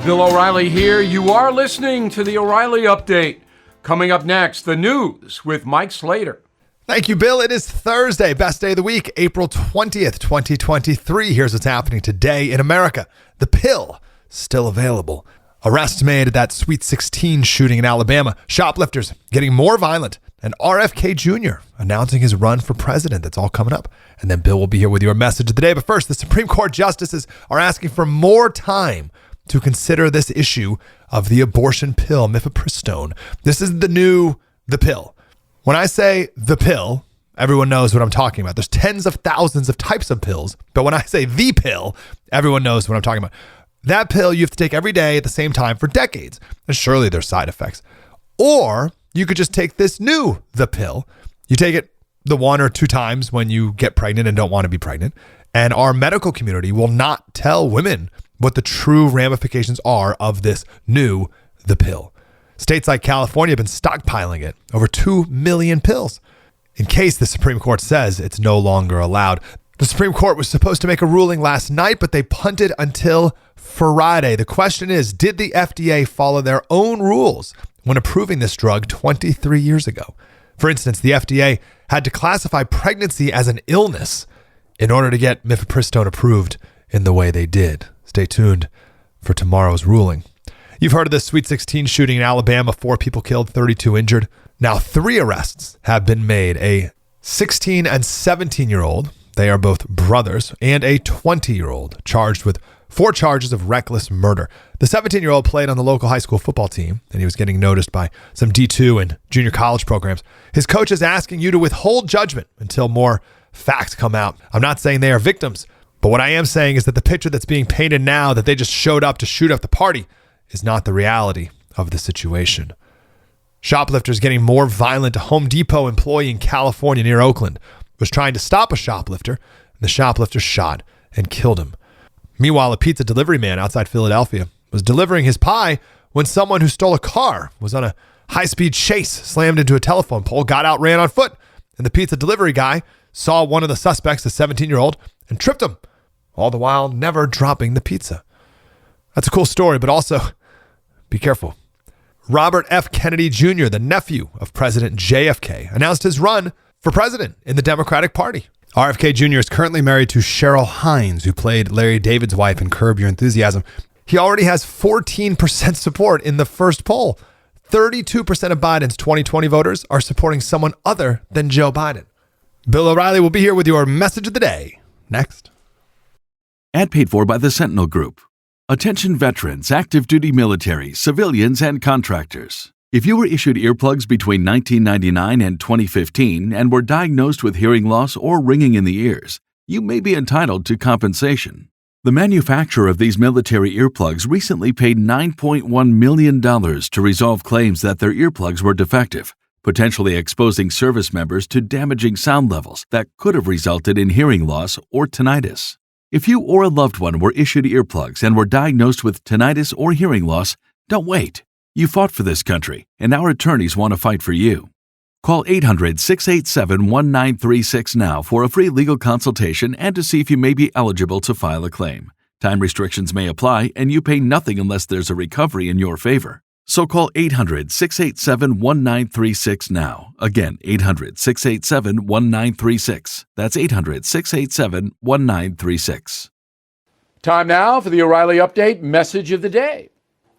Bill O'Reilly here. You are listening to the O'Reilly Update. Coming up next, the news with Mike Slater. Thank you, Bill. It is Thursday, best day of the week, April 20th, 2023. Here's what's happening today in America. The pill, still available. Arrests made at that Sweet 16 shooting in Alabama. Shoplifters getting more violent. And RFK Jr. announcing his run for president. That's all coming up. And then Bill will be here with your message of the day. But first, the Supreme Court justices are asking for more time to consider this issue of the abortion pill, mifepristone. This is the pill. When I say the pill, everyone knows what I'm talking about. There's tens of thousands of types of pills, but when I say the pill, everyone knows what I'm talking about. That pill you have to take every day at the same time for decades, and surely there's side effects. Or you could just take the pill. You take it the one or two times when you get pregnant and don't want to be pregnant, and our medical community will not tell women what the true ramifications are of the pill. States like California have been stockpiling it, over 2 million pills, in case the Supreme Court says it's no longer allowed. The Supreme Court was supposed to make a ruling last night, but they punted until Friday. The question is, did the FDA follow their own rules when approving this drug 23 years ago? For instance, the FDA had to classify pregnancy as an illness in order to get mifepristone approved in the way they did. Stay tuned for tomorrow's ruling. You've heard of the Sweet 16 shooting in Alabama, 4 people killed, 32 injured. Now 3 arrests have been made. A 16 and 17-year-old, they are both brothers, and a 20-year-old charged with 4 charges of reckless murder. The 17-year-old played on the local high school football team, and he was getting noticed by some D2 and junior college programs. His coach is asking you to withhold judgment until more facts come out. I'm not saying they are victims, but what I am saying is that the picture that's being painted now that they just showed up to shoot up the party is not the reality of the situation. Shoplifters getting more violent. A Home Depot employee in California near Oakland was trying to stop a shoplifter, and the shoplifter shot and killed him. Meanwhile, a pizza delivery man outside Philadelphia was delivering his pie when someone who stole a car was on a high-speed chase, slammed into a telephone pole, got out, ran on foot, and the pizza delivery guy saw one of the suspects, a 17-year-old, and tripped him, all the while never dropping the pizza. That's a cool story, but also be careful. Robert F. Kennedy Jr., the nephew of President JFK, announced his run for president in the Democratic Party. RFK Jr. is currently married to Cheryl Hines, who played Larry David's wife in Curb Your Enthusiasm. He already has 14% support in the first poll. 32% of Biden's 2020 voters are supporting someone other than Joe Biden. Bill O'Reilly will be here with your message of the day next. Ad paid for by the Sentinel Group. Attention veterans, active duty military, civilians, and contractors. If you were issued earplugs between 1999 and 2015 and were diagnosed with hearing loss or ringing in the ears, you may be entitled to compensation. The manufacturer of these military earplugs recently paid $9.1 million to resolve claims that their earplugs were defective, potentially exposing service members to damaging sound levels that could have resulted in hearing loss or tinnitus. If you or a loved one were issued earplugs and were diagnosed with tinnitus or hearing loss, don't wait. You fought for this country, and our attorneys want to fight for you. Call 800-687-1936 now for a free legal consultation and to see if you may be eligible to file a claim. Time restrictions may apply, and you pay nothing unless there's a recovery in your favor. So call 800-687-1936 now. Again, 800-687-1936. That's 800-687-1936. Time now for the O'Reilly Update message of the day.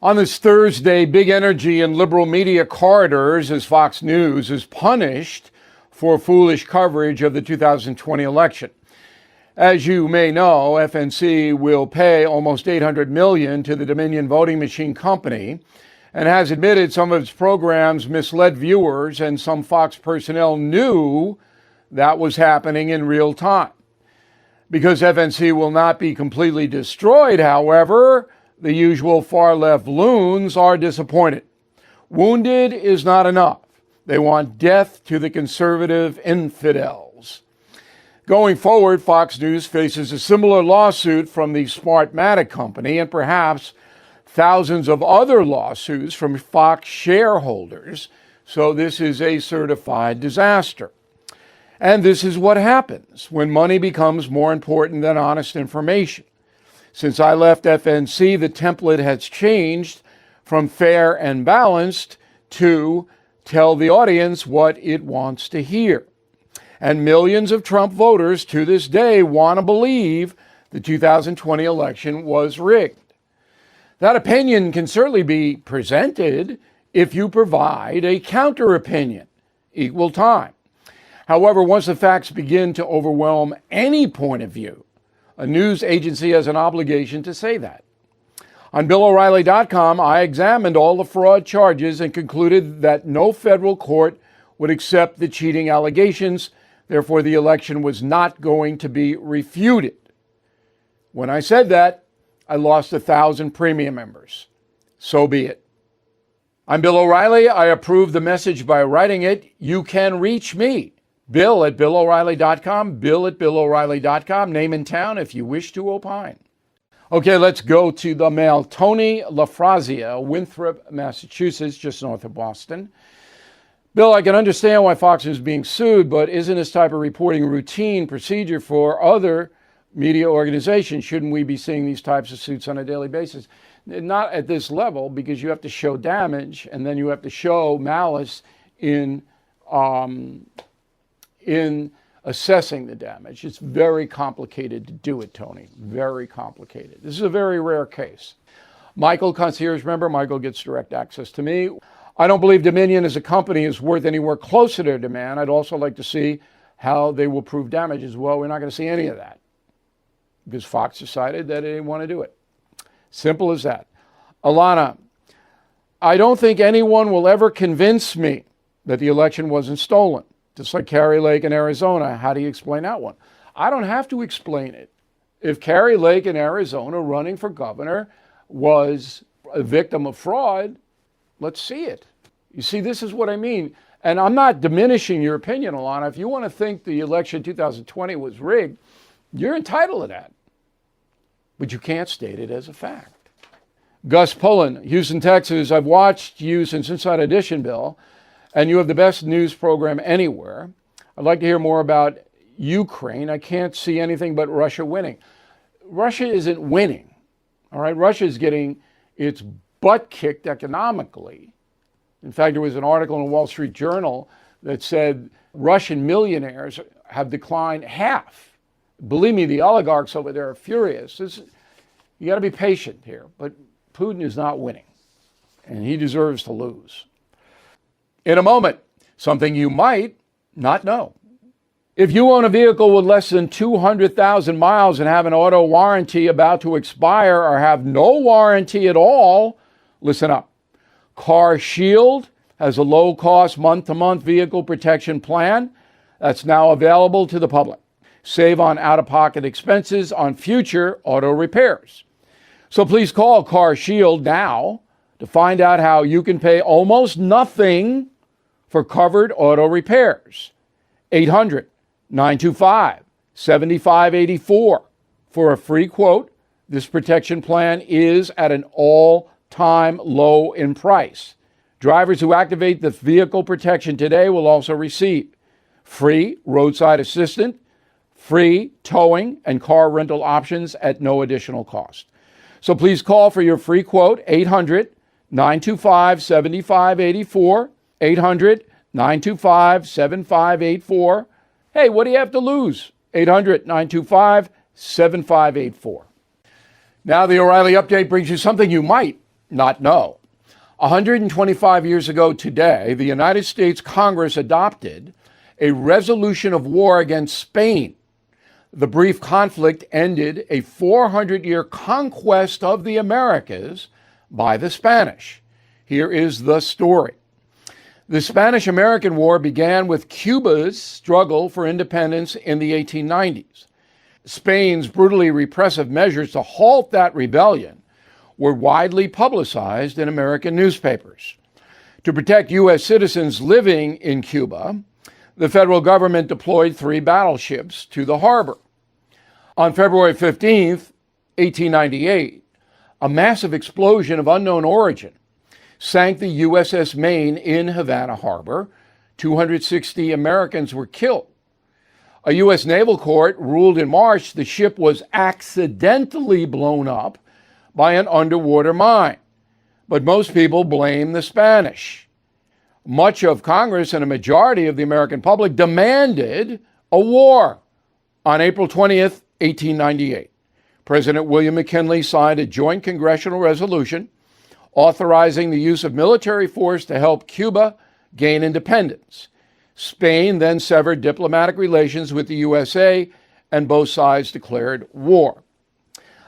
On this Thursday, big energy in liberal media corridors as Fox News is punished for foolish coverage of the 2020 election. As you may know, FNC will pay almost $800 million to the Dominion Voting Machine Company and has admitted some of its programs misled viewers, and some Fox personnel knew that was happening in real time. Because FNC will not be completely destroyed, however, the usual far-left loons are disappointed. Wounded is not enough. They want death to the conservative infidels. Going forward, Fox News faces a similar lawsuit from the Smartmatic company and perhaps thousands of other lawsuits from Fox shareholders. So this is a certified disaster. And this is what happens when money becomes more important than honest information. Since I left FNC, the template has changed from fair and balanced to tell the audience what it wants to hear. And millions of Trump voters to this day want to believe the 2020 election was rigged. That opinion can certainly be presented if you provide a counter opinion, equal time. However, once the facts begin to overwhelm any point of view, a news agency has an obligation to say that. On BillO'Reilly.com, I examined all the fraud charges and concluded that no federal court would accept the cheating allegations. Therefore, the election was not going to be refuted. When I said that, I lost 1,000 premium members. So be it. I'm Bill O'Reilly. I approve the message by writing it. You can reach me, Bill at BillO'Reilly.com, Bill at BillO'Reilly.com, name and town if you wish to opine. Okay, let's go to the mail. Tony LaFrazia, Winthrop, Massachusetts, just north of Boston. Bill, I can understand why Fox is being sued, but isn't this type of reporting routine procedure for other media organizations? Shouldn't we be seeing these types of suits on a daily basis? Not at this level, because you have to show damage, and then you have to show malice in assessing the damage. It's very complicated to do it, Tony. Very complicated. This is a very rare case. Michael, concierge member. Michael gets direct access to me. I don't believe Dominion as a company is worth anywhere close to their demand. I'd also like to see how they will prove damage as well. We're not going to see any of that because Fox decided that they didn't want to do it. Simple as that. Alana, I don't think anyone will ever convince me that the election wasn't stolen. Just like Kari Lake in Arizona. How do you explain that one? I don't have to explain it. If Kari Lake in Arizona running for governor was a victim of fraud, let's see it. You see, this is what I mean. And I'm not diminishing your opinion, Alana. If you want to think the election 2020 was rigged, you're entitled to that. But you can't state it as a fact. Gus Pullen, Houston, Texas. I've watched you since Inside Edition, Bill, and you have the best news program anywhere. I'd like to hear more about Ukraine. I can't see anything but Russia winning. Russia isn't winning, all right? Russia is getting its butt kicked economically. In fact, there was an article in the Wall Street Journal that said Russian millionaires have declined half. Believe me, the oligarchs over there are furious. You got to be patient here, but Putin is not winning, and he deserves to lose. In a moment, something you might not know. If you own a vehicle with less than 200,000 miles and have an auto warranty about to expire or have no warranty at all, listen up. Car Shield has a low-cost month-to-month vehicle protection plan that's now available to the public. Save on out-of-pocket expenses on future auto repairs. So please call Car Shield now to find out how you can pay almost nothing for covered auto repairs. 800-925-7584 for a free quote. This protection plan is at an all-time low in price. Drivers who activate the vehicle protection today will also receive free roadside assistance, free towing and car rental options at no additional cost. So please call for your free quote, 800-925-7584, 800-925-7584. Hey, what do you have to lose? 800-925-7584. Now the O'Reilly Update brings you something you might not know. 125 years ago today, the United States Congress adopted a resolution of war against Spain. The brief conflict ended a 400-year conquest of the Americas by the Spanish. Here is the story. The Spanish-American War began with Cuba's struggle for independence in the 1890s. Spain's brutally repressive measures to halt that rebellion were widely publicized in American newspapers. To protect U.S. citizens living in Cuba, the federal government deployed 3 battleships to the harbor. On February 15th, 1898, a massive explosion of unknown origin sank the USS Maine in Havana Harbor. 260 Americans were killed. A U.S. naval court ruled in March the ship was accidentally blown up by an underwater mine. But most people blame the Spanish. Much of Congress and a majority of the American public demanded a war. On April 20th, 1898, President William McKinley signed a joint congressional resolution authorizing the use of military force to help Cuba gain independence. Spain then severed diplomatic relations with the USA, and both sides declared war.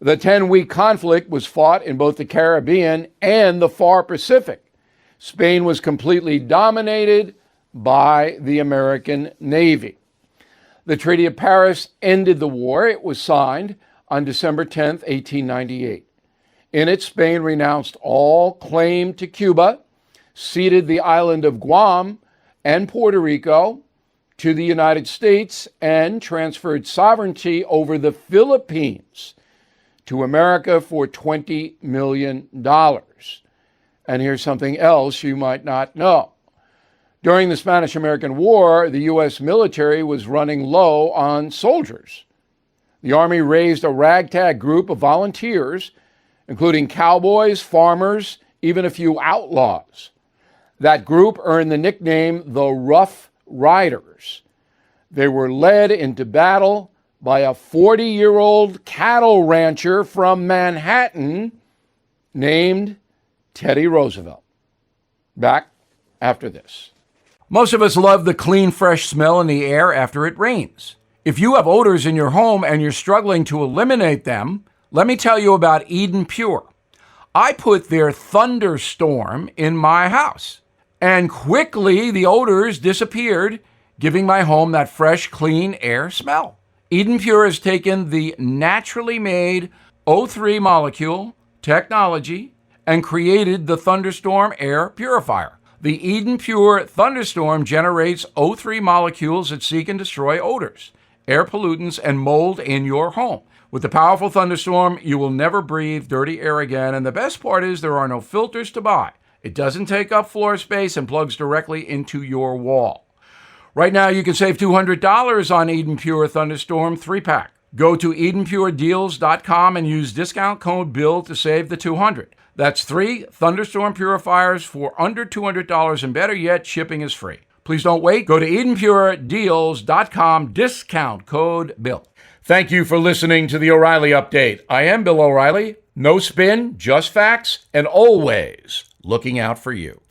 The 10-week conflict was fought in both the Caribbean and the far Pacific. Spain was completely dominated by the American Navy. The Treaty of Paris ended the war. It was signed on December 10, 1898. In it, Spain renounced all claim to Cuba, ceded the island of Guam and Puerto Rico to the United States, and transferred sovereignty over the Philippines to America for $20 million. And here's something else you might not know. During the Spanish-American War, the U.S. military was running low on soldiers. The Army raised a ragtag group of volunteers, including cowboys, farmers, even a few outlaws. That group earned the nickname the Rough Riders. They were led into battle by a 40-year-old cattle rancher from Manhattan named Teddy Roosevelt. Back after this. Most of us love the clean, fresh smell in the air after it rains. If you have odors in your home and you're struggling to eliminate them, let me tell you about Eden Pure. I put their Thunderstorm in my house, and quickly the odors disappeared, giving my home that fresh, clean air smell. Eden Pure has taken the naturally made O3 molecule technology and created the Thunderstorm air purifier. The Eden Pure Thunderstorm generates O3 molecules that seek and destroy odors, air pollutants, and mold in your home. With the powerful Thunderstorm, you will never breathe dirty air again, and the best part is there are no filters to buy. It doesn't take up floor space and plugs directly into your wall. Right now, you can save $200 on Eden Pure Thunderstorm 3-pack. Go to EdenPureDeals.com and use discount code BILL to save the $200. That's 3 Thunderstorm purifiers for under $200, and better yet, shipping is free. Please don't wait. Go to EdenPureDeals.com, discount code BILL. Thank you for listening to the O'Reilly Update. I am Bill O'Reilly. No spin, just facts, and always looking out for you.